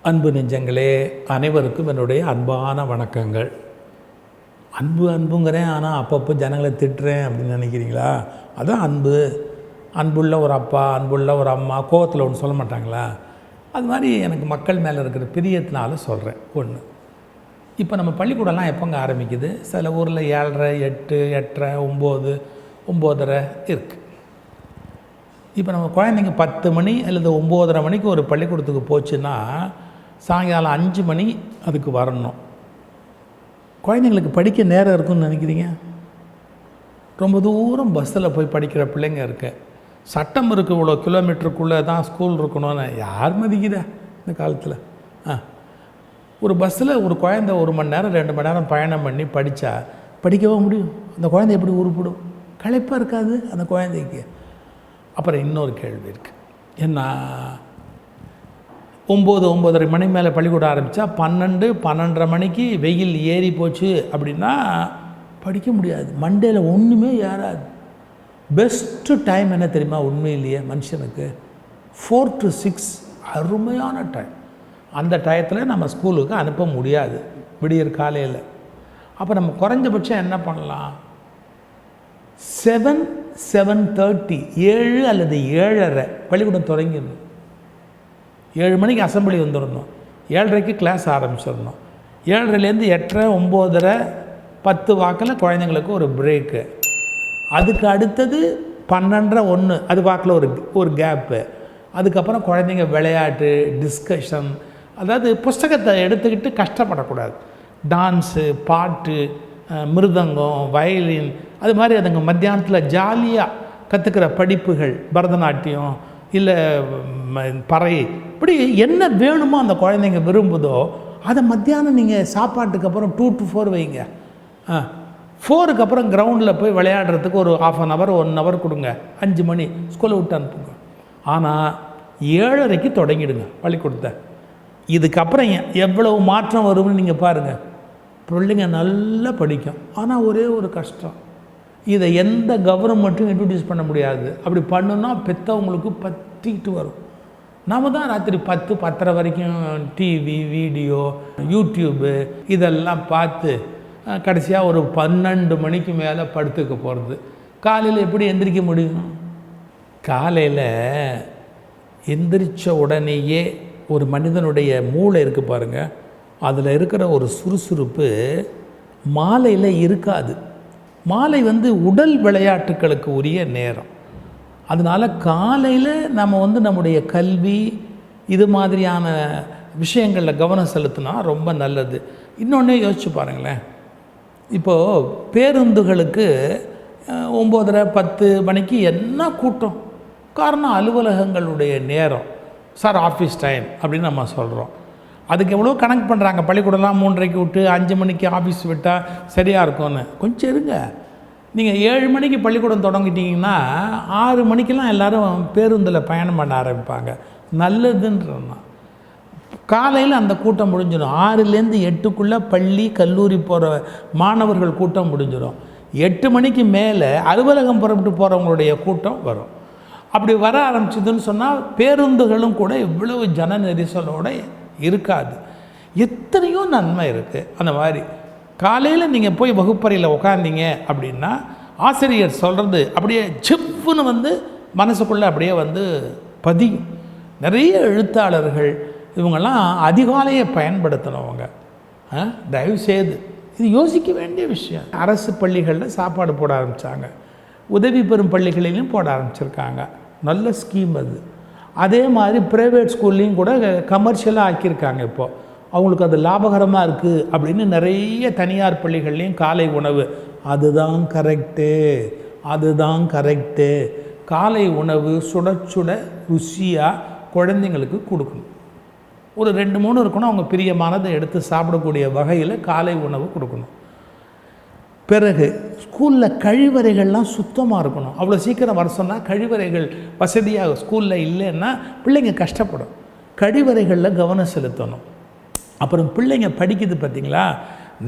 அன்பு நெஞ்சங்களே, அனைவருக்கும் என்னுடைய அன்பான வணக்கங்கள். அன்புங்கிறேன், ஆனால் அப்பப்போ ஜனங்களை திட்டுறேன் அப்படின்னு நினைக்கிறீங்களா? அதுதான் அன்பு. அன்புள்ள ஒரு அப்பா, அன்புள்ள ஒரு அம்மா கோவத்தில் ஒன்று சொல்ல மாட்டாங்களா? அது மாதிரி எனக்கு மக்கள் மேலே இருக்கிற பிரியத்தினால சொல்கிறேன். ஒன்று, இப்போ நம்ம பள்ளிக்கூடம்லாம் எப்போங்க ஆரம்பிக்குது? சில ஊரில் 7:30, 8, 8:30, 9, 9:30 இருக்குது. இப்போ நம்ம குழந்தைங்க 10 மணி அல்லது 9:30 மணிக்கு ஒரு பள்ளிக்கூடத்துக்கு போச்சுன்னா சாயங்காலம் 5 மணி அதுக்கு வரணும். குழந்தைங்களுக்கு படிக்க நேரம் இருக்குன்னு நினைக்கிறீங்க? ரொம்ப தூரம் பஸ்ஸில் போய் படிக்கிற பிள்ளைங்க இருக்கு. சட்டம் இருக்குது, இவ்வளோ கிலோமீட்டருக்குள்ளே தான் ஸ்கூல் இருக்கணும்னு. யார் மதிக்குதா இந்த காலத்தில்? ஒரு பஸ்ஸில் ஒரு குழந்தை 1 மணி நேரம் 2 மணி நேரம் பயணம் பண்ணி படித்தா படிக்கவே முடியும்? அந்த குழந்தை எப்படி உருப்பிடும்? களைப்பாக இருக்காது அந்த குழந்தைக்கு? அப்புறம் இன்னொரு கேள்வி இருக்குது. என்ன, 9-9:30 மணி மேலே பள்ளிக்கூடம் ஆரம்பித்தா 12, 12:30 மணிக்கு வெயில் ஏறி போச்சு அப்படின்னா படிக்க முடியாது. மண்டேல ஒன்றுமே ஏறாது. பெஸ்ட்டு டைம் என்ன தெரியுமா? உண்மையிலேயே மனுஷனுக்கு 4 to 6 அருமையான டைம். அந்த டயத்தில் நம்ம ஸ்கூலுக்கு அனுப்ப முடியாது விடியற் காலையில். அப்போ நம்ம குறைஞ்சபட்சம் என்ன பண்ணலாம்? 7, 7:30, 7 அல்லது 7:30 பள்ளிக்கூடம் தொடங்கிடணும். 7 மணிக்கு அசம்பிளி வந்துடணும். 7:30க்கு கிளாஸ் ஆரம்பிச்சிடணும். 7:30லேருந்து 8:30, 9:30, 10 வாக்கில் குழந்தைங்களுக்கு ஒரு பிரேக்கு. அதுக்கு அடுத்தது 12:30, 1 அது வாக்கில் ஒரு கேப்பு. அதுக்கப்புறம் குழந்தைங்க விளையாட்டு, டிஸ்கஷன், அதாவது புஸ்தகத்தை எடுத்துக்கிட்டு கஷ்டப்படக்கூடாது. டான்ஸு, பாட்டு, மிருதங்கம், வயலின், அது மாதிரி அதுங்க மத்தியானத்தில் ஜாலியாக கற்றுக்கிற படிப்புகள், பரதநாட்டியம் இல்லை பறை, இப்படி என்ன வேணுமோ அந்த குழந்தைங்க விரும்புதோ அதை மத்தியானம் நீங்கள் சாப்பாட்டுக்கு அப்புறம் 2 to 4 வைங்க. 4க்கு அப்புறம் கிரவுண்டில் போய் விளையாடுறதுக்கு ஒரு 1/2 hour 1 hour கொடுங்க. 5 மணி ஸ்கூலை விட்டு அனுப்புங்க. ஆனால் 7:30க்கு தொடங்கிடுங்க பள்ளிக்கூடத்தை. இதுக்கப்புறம் எவ்வளவு மாற்றம் வரும்னு நீங்கள் பாருங்கள். பிள்ளைங்க நல்லா படிக்கும். ஆனால் ஒரே ஒரு கஷ்டம், இதை எந்த கவர்மெண்ட்டும் இன்ட்ரடியூஸ் பண்ண முடியாது. அப்படி பண்ணுன்னா பெற்றவங்களுக்கு பற்றிக்கிட்டு வரும். நாம் தான் ராத்திரி 10, 10:30 வரைக்கும் டிவி, வீடியோ, யூடியூப்பு இதெல்லாம் பார்த்து கடைசியாக ஒரு 12 மணிக்கு மேலே படுத்துக்க போகிறது. காலையில் எப்படி எந்திரிக்க முடியும்? காலையில் எந்திரிச்ச உடனேயே ஒரு மனிதனுடைய மூளை இருக்குது பாருங்கள், அதில் இருக்கிற ஒரு சுறுசுறுப்பு மாலையில் இருக்காது. மாலை உடல் விளையாட்டுகளுக்கு உரிய நேரம். அதனால் காலையில் நம்ம நம்முடைய கல்வி இது மாதிரியான விஷயங்களில் கவனம் செலுத்தினா ரொம்ப நல்லது. இன்னொன்று யோசிச்சு பாருங்களேன். இப்போது பேருந்துகளுக்கு 9:30, 10 மணிக்கு என்ன கூட்டம்? காரணம் அலுவலகங்களுடைய நேரம். சார் ஆஃபீஸ் டைம் அப்படின்னு நம்ம சொல்கிறோம். அதுக்கு எவ்வளோ கணக்கு பண்ணுறாங்க. பள்ளிக்கூடம்லாம் 3:30க்கு விட்டு 5 மணிக்கு ஆஃபீஸ் விட்டால் சரியாக இருக்கும்னு. கொஞ்சம் இருங்க. நீங்கள் 7 மணிக்கு பள்ளிக்கூடம் தொடங்கிட்டீங்கன்னா 6 மணிக்கெல்லாம் எல்லோரும் பேருந்தில் பயணம் பண்ண ஆரம்பிப்பாங்க. நல்லதுன்றோன்னா காலையில் அந்த கூட்டம் முடிஞ்சிடும். 6லேருந்து 8க்குள்ளே பள்ளி கல்லூரி போகிற மாணவர்கள் கூட்டம் முடிஞ்சிடும். 8 மணிக்கு மேலே அலுவலகம் புறப்பட்டு போகிறவங்களுடைய கூட்டம் வரும். அப்படி வர ஆரம்பிச்சதுன்னு சொன்னால் பேருந்துகளும் கூட இவ்வளவு ஜன நெரிசலோடு இருக்காது. எத்தனையோ நன்மை இருக்குது. அந்த மாதிரி காலையில் நீங்கள் போய் வகுப்பறையில் உட்காந்தீங்க அப்படின்னா ஆசிரியர் சொல்கிறது அப்படியே சிப்புன்னு மனசுக்குள்ளே அப்படியே பதியும். நிறைய எழுத்தாளர்கள் இவங்கெல்லாம் அதிகாலையை பயன்படுத்தினவங்க. தயவுசெய்து இது யோசிக்க வேண்டிய விஷயம். அரசு பள்ளிகளில் சாப்பாடு போட ஆரம்பித்தாங்க. உதவி பெறும் பள்ளிகளிலையும் போட ஆரம்பிச்சிருக்காங்க. நல்ல ஸ்கீம் அது. அதே மாதிரி ப்ரைவேட் ஸ்கூல்லையும் கூட கமர்ஷியலாக ஆக்கியிருக்காங்க. இப்போது அவங்களுக்கு அது லாபகரமாக இருக்குது அப்படின்னு நிறைய தனியார் பள்ளிகள்லேயும் காலை உணவு. அதுதான் கரெக்டு. காலை உணவு சுட சுட ருசியாக குழந்தைங்களுக்கு கொடுக்கணும். ஒரு 2-3 இருக்கணும். அவங்க பிரியமானதை எடுத்து சாப்பிடக்கூடிய வகையில் காலை உணவு கொடுக்கணும். பிறகு ஸ்கூலில் கழிவறைகள்லாம் சுத்தமாக இருக்கணும். அவ்வளோ சீக்கிரம் வர சொன்னால் கழிவறைகள் வசதியாக ஸ்கூலில் இல்லைன்னா பிள்ளைங்க கஷ்டப்படும். கழிவறைகளில் கவனம் செலுத்தணும். அப்புறம் பிள்ளைங்க படிக்குது பார்த்திங்களா,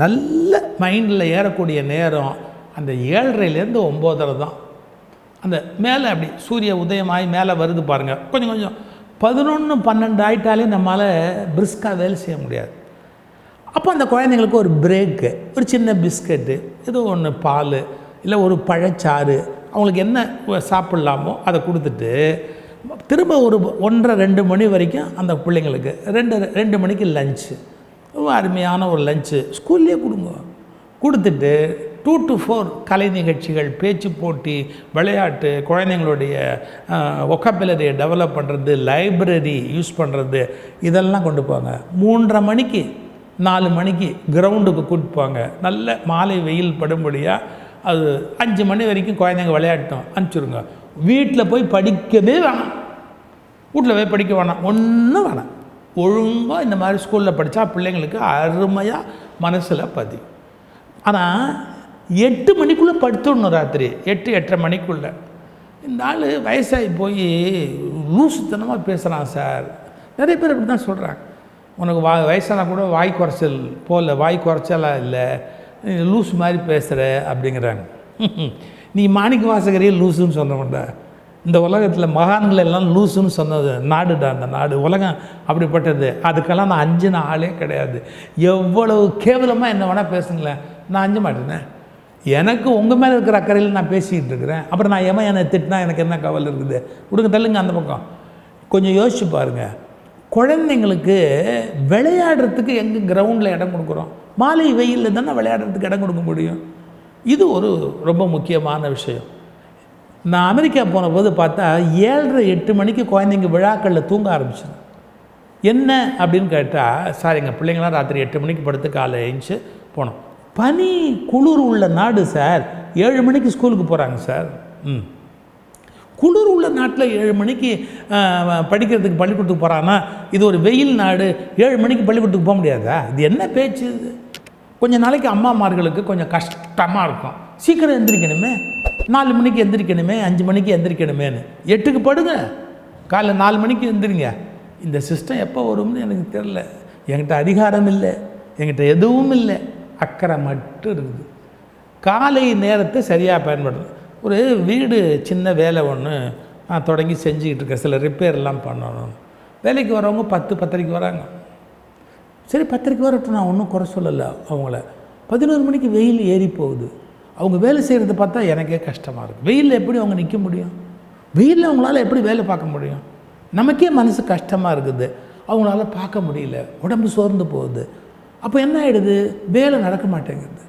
நல்ல மைண்டில் ஏறக்கூடிய நேரம் அந்த 7:30லேருந்து 9:30 தான். அந்த மேலே அப்படி சூரிய உதயமாகி மேலே வருது பாருங்கள், கொஞ்சம் 11, 12 ஆகிட்டாலே நம்மளால் பிரிஸ்காக வேலை செய்ய முடியாது. அப்போ அந்த குழந்தைங்களுக்கு ஒரு பிரேக்கு, ஒரு சின்ன பிஸ்கட்டு, ஏதோ ஒன்று பால் இல்லை ஒரு பழச்சாறு, அவங்களுக்கு என்ன சாப்பிட்லாமோ அதை கொடுத்துட்டு திரும்ப ஒரு 1:30, 2 மணி வரைக்கும் அந்த பிள்ளைங்களுக்கு 2 மணிக்கு லஞ்சு, ரொம்ப அருமையான ஒரு லஞ்சு ஸ்கூல்லேயே கொடுங்க. கொடுத்துட்டு 2 to 4 கலை நிகழ்ச்சிகள், பேச்சு போட்டி, விளையாட்டு, குழந்தைங்களுடைய ஒக்காபுலரியை டெவலப் பண்ணுறது, லைப்ரரி யூஸ் பண்ணுறது, இதெல்லாம் கொண்டு போங்க. 3:30 மணிக்கு 4 மணிக்கு கிரவுண்டுக்கு கூப்பிட்டு போங்க. நல்ல மாலை வெயில் படும்படியாக அது 5 மணி வரைக்கும் குழந்தைங்க விளையாட்டும் அனுப்பிச்சுடுங்க. வீட்டில் போய் படிக்கவே வேணாம், வீட்டில் போய் படிக்க வேணாம், ஒன்றும் வேணாம். ஒழுங்காக இந்த மாதிரி ஸ்கூலில் படித்தா பிள்ளைங்களுக்கு அருமையாக மனசில் பதியும். ஆனால் 8 மணிக்குள்ளே படுத்துடணும், ராத்திரி 8, 8:30 மணிக்குள்ளே. இந்த ஆள் வயசாகி போய் லூசுத்தனமாக பேசுகிறான் சார். நிறைய பேர் அப்படி தான் சொல்கிறாங்க. உனக்கு வயசானா கூட வாய் குறைச்சல் போகல, வாய் குறைச்சலாக இல்லை, லூஸ் மாதிரி பேசுகிற அப்படிங்கிறாங்க. நீ மாணிக்க வாசகரையே லூசுன்னு சொன்னவன்டா. இந்த உலகத்தில் மகான்கள் எல்லாம் லூசுன்னு சொன்னது நாடுடா, அந்த நாடு உலகம் அப்படிப்பட்டது. அதுக்கெல்லாம் நான் அஞ்சின ஆளே கிடையாது. எவ்வளவு கேவலமாக என்ன வேணால் பேசுங்களேன், நான் அஞ்ச மாட்டேனே. எனக்கு உங்கள் மேலே இருக்கிற அக்கறையில் நான் பேசிக்கிட்டு இருக்கிறேன். அப்புறம் நான் என்னை திட்டினா எனக்கு என்ன கவலை இருக்குது? கொடுங்க, தள்ளுங்க அந்த பக்கம். கொஞ்சம் யோசிச்சு பாருங்கள். குழந்தைங்களுக்கு விளையாடுறதுக்கு எங்கே கிரவுண்டில் இடம் கொடுக்குறோம்? மாலை வெயிலில் தானே விளையாடுறதுக்கு இடம் கொடுக்க முடியும். இது ஒரு ரொம்ப முக்கியமான விஷயம். நான் அமெரிக்கா போன போது பார்த்தா 7:30, 8 மணிக்கு குழந்தைங்க விழாக்களில் தூங்க ஆரம்பிச்சிடும். என்ன அப்படின்னு கேட்டால், சார் எங்கள் பிள்ளைங்களாம் ராத்திரி 8 மணிக்கு படுத்து காலை எழுந்துச்சு போனோம். பனி குளிர் உள்ள நாடு சார், 7 மணிக்கு ஸ்கூலுக்கு போகிறாங்க சார். குளிர் உள்ள நாட்டில் 7 மணிக்கு படிக்கிறதுக்கு பள்ளிக்கூடத்துக்கு போகிறான்னா, இது ஒரு வெயில் நாடு, 7 மணிக்கு பள்ளிக்கூடத்துக்கு போக முடியாதா? இது என்ன பேச்சு இது? கொஞ்சம் நாளைக்கு அம்மாமார்களுக்கு கொஞ்சம் கஷ்டமாக இருக்கும். சீக்கிரம் எந்திரிக்கணுமே, 4 மணிக்கு எந்திரிக்கணுமே, 5 மணிக்கு எந்திரிக்கணுமேனு. 8க்கு படுங்க, காலைல 4 மணிக்கு எந்திரிங்க. இந்த சிஸ்டம் எப்போ வரும்னு எனக்கு தெரில. என்கிட்ட அதிகாரம் இல்லை, என்கிட்ட எதுவும் இல்லை, அக்கறை மட்டும் இருக்குது. காலை நேரத்தை சரியாக பயன்படுது. ஒரு வீடு சின்ன வேலை ஒன்று நான் தொடங்கி செஞ்சுக்கிட்டு இருக்கேன். சில ரிப்பேர்லாம் பண்ணணும். வேலைக்கு வரவங்க 10, 10:30 வராங்க. சரி 10:30 வரட்டும், நான் ஒன்றும் குறை சொல்லலை அவங்கள. 11 மணிக்கு வெயில் ஏறி போகுது. அவங்க வேலை செய்கிறத பார்த்தா எனக்கே கஷ்டமாக இருக்குது. வெயிலில் எப்படி அவங்க நிற்க முடியும்? வெயிலில் அவங்களால எப்படி வேலை பார்க்க முடியும்? நமக்கே மனசு கஷ்டமாக இருக்குது. அவங்களால பார்க்க முடியல, உடம்பு சோர்ந்து போகுது. அப்போ என்ன ஆகிடுது? வேலை நடக்க மாட்டேங்குது.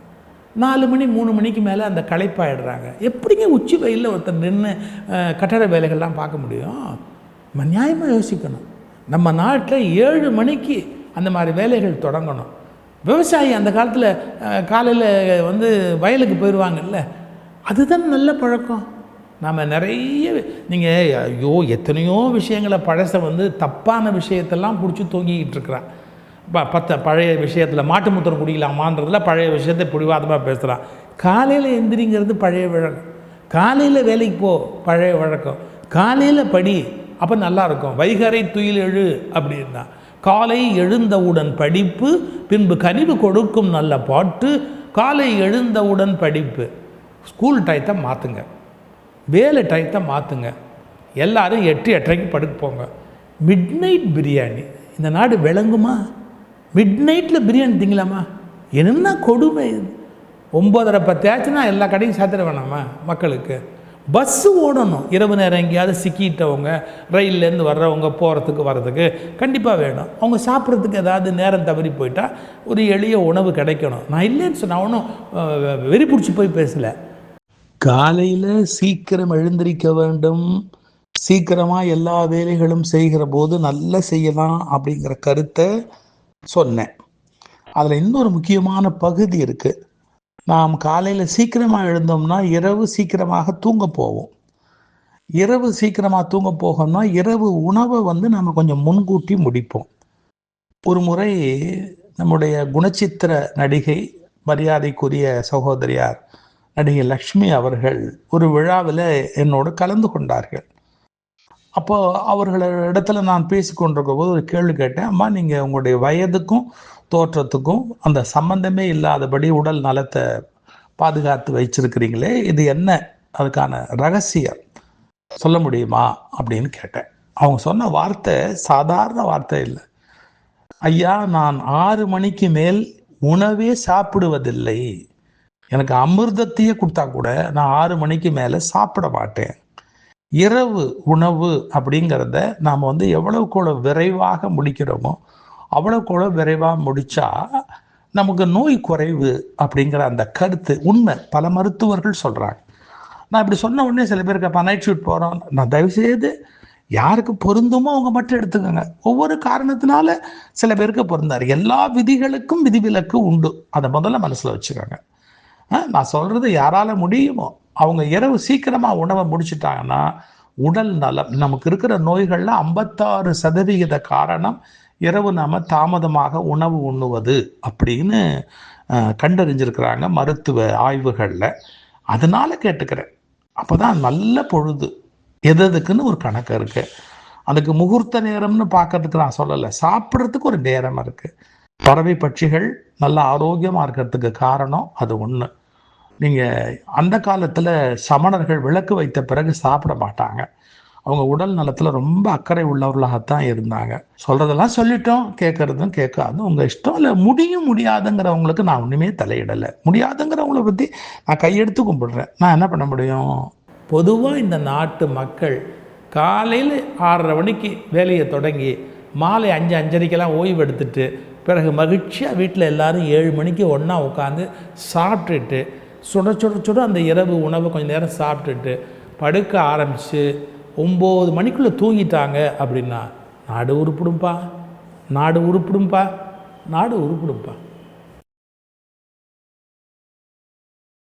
4 மணி 3 மணிக்கு மேலே அந்த களைப்பாயிடுறாங்க. எப்படிங்க உச்சி வெயிலில் ஒருத்தர் நின்று கட்டட வேலைகள்லாம் பார்க்க முடியும்? நம்ம நியாயமாக யோசிக்கணும். நம்ம நாட்டில் 7 மணிக்கு அந்த மாதிரி வேலைகள் தொடங்கணும். விவசாயி அந்த காலத்தில் காலையில் வயலுக்கு போயிடுவாங்கல்ல, அதுதான் நல்ல பழக்கம். நாம் நிறைய நீங்கள் ஐயோ எத்தனையோ விஷயங்களை பழசை தப்பான விஷயத்தெல்லாம் பிடிச்சி தூங்கிக்கிட்டு இருக்கிறான். பழைய விஷயத்தில் மாட்டு மூத்திரம் குடிக்கலாமான்றதுல பழைய விஷயத்தை பிடிவாதமாக பேசுகிறான். காலையில் எந்திரிங்கிறது பழைய வழக்கம். காலையில் வேலைக்கு போ, பழைய வழக்கம். காலையில் படி, அப்போ நல்லாயிருக்கும். வைகறை துயில் எழு அப்படின்னா, காலை எழுந்தவுடன் படிப்பு, பின்பு கனிவு கொடுக்கும் நல்ல பாட்டு. காலை எழுந்தவுடன் படிப்பு. ஸ்கூல் டயத்தை மாற்றுங்க, வேலை டயத்தை மாற்றுங்க. எல்லோரும் 8, 8:30 படுக்க போங்க. மிட் நைட் பிரியாணி இந்த நாடு விளங்குமா? மிட் நைட்டில் பிரியாணி திங்கலாமா? என்ன கொடுமை இது! 9:30, 10 ஆச்சுன்னா எல்லா கடையும் சாத்திர வேணாமா மக்களுக்கு? பஸ்ஸு ஓடணும். இரவு நேரம் எங்கேயாவது சிக்கிட்டவங்க, ரயில்லேருந்து வர்றவங்க போகிறதுக்கு வர்றதுக்கு கண்டிப்பாக வேணும். அவங்க சாப்பிட்றதுக்கு ஏதாவது நேரம் தவறி போயிட்டால் ஒரு எளிய உணவு கிடைக்கணும். நான் இல்லைன்னு சொன்னால் ஒன்றும் வெறி பிடிச்சி போய் பேசலை. காலையில் சீக்கிரம் எழுந்திரிக்க வேண்டும், சீக்கிரமாக எல்லா வேலைகளும் செய்கிற போது நல்லா செய்யலாம் அப்படிங்கிற கருத்தை சொன்னேன். அதில் இன்னொரு முக்கியமான பகுதி இருக்குது. நாம் காலையில் சீக்கிரமாக எழுந்தோம்னா இரவு சீக்கிரமாக தூங்க போவோம். இரவு சீக்கிரமாக தூங்க போகணும்னா இரவு உணவை நம்ம கொஞ்சம் முன்கூட்டி முடிப்போம். ஒரு முறை நம்முடைய குணச்சித்திர நடிகை, மரியாதைக்குரிய சகோதரியார் நடிகை லக்ஷ்மி அவர்கள் ஒரு விழாவில் என்னோடு கலந்து கொண்டார்கள். அப்போது அவர்களிடத்துல நான் பேசி கொண்டிருக்கும் போது ஒரு கேள்வி கேட்டேன். அம்மா, நீங்கள் உங்களுடைய வயதுக்கும் தோற்றத்துக்கும் அந்த சம்பந்தமே இல்லாதபடி உடல் நலத்தை பாதுகாத்து வச்சிருக்கிறீங்களே, இது என்ன, அதுக்கான ரகசியம் சொல்ல முடியுமா அப்படின்னு கேட்டேன். அவங்க சொன்ன வார்த்தை சாதாரண வார்த்தை இல்லை. ஐயா, நான் 6 மணிக்கு மேல் உணவே சாப்பிடுவதில்லை. எனக்கு அமிர்தத்தையே கொடுத்தா கூட நான் 6 மணிக்கு மேலே சாப்பிட மாட்டேன். இரவு உணவு அப்படிங்கிறத நாம் எவ்வளவுக்கு விரைவாக முடிக்கிறோமோ அவ்வளோக்கு விரைவாக முடித்தா நமக்கு நோய் குறைவு அப்படிங்கிற அந்த கருத்து உண்மை. பல மருத்துவர்கள் சொல்கிறாங்க. நான் இப்படி சொன்ன உடனே சில பேருக்கு அப்போ நைட் ஷூட் போகிறோம். நான் தயவுசெய்து யாருக்கு பொருந்துமோ அவங்க மட்டும் எடுத்துக்கோங்க. ஒவ்வொரு காரணத்தினால சில பேருக்கு பொருந்தாரு. எல்லா விதிகளுக்கும் விதிவிலக்கு உண்டு. அதை முதல்ல மனசில் வச்சுக்கோங்க. நான் சொல்கிறது யாரால முடியுமோ அவங்க இரவு சீக்கிரமாக உணவை முடிச்சுட்டாங்கன்னா உடல் நலம். நமக்கு இருக்கிற நோய்களில் 56% காரணம் இரவு நாம் தாமதமாக உணவு உண்ணுவது அப்படின்னு கண்டறிஞ்சிருக்கிறாங்க மருத்துவ ஆய்வுகளில். அதனால கேட்டுக்கிறேன். அப்போ தான் நல்ல பொழுது எதுக்குன்னு ஒரு கணக்கு இருக்குது. அதுக்கு முகூர்த்த நேரம்னு பார்க்கறதுக்கு நான் சொல்லலை, சாப்பிட்றதுக்கு ஒரு நேரம் இருக்குது. பறவை பட்சிகள் நல்ல ஆரோக்கியமாக இருக்கிறதுக்கு காரணம் அது ஒன்று. நீங்கள் அந்த காலத்தில் சமணர்கள் விளக்கு வைத்த பிறகு சாப்பிட மாட்டாங்க. அவங்க உடல் நலத்தில் ரொம்ப அக்கறை உள்ளவர்களாகத்தான் இருந்தாங்க. சொல்கிறதெல்லாம் சொல்லிட்டோம், கேட்குறதும் கேட்காதும் உங்கள் இஷ்டம். இல்லை முடியாதுங்கிறவங்களுக்கு நான் ஒன்றுமே தலையிடலை. முடியாதுங்கிறவங்கள பற்றி நான் கையெடுத்து கும்பிடுறேன். நான் என்ன பண்ண முடியும்? பொதுவாக இந்த நாட்டு மக்கள் காலையில் 6:30 மணிக்கு வேலையை தொடங்கி மாலை 5-5:30 ஓய்வு எடுத்துட்டு பிறகு மகிழ்ச்சியாக வீட்டில் எல்லோரும் 7 மணிக்கு ஒன்றா உட்காந்து சாப்பிட்டுட்டு சுட அந்த இரவு உணவை கொஞ்சம் நேரம் சாப்பிட்டுட்டு படுக்க ஆரம்பித்து 9 மணிக்குள்ளே தூங்கிட்டாங்க அப்படின்னா நாடு உருப்பிடும்பா.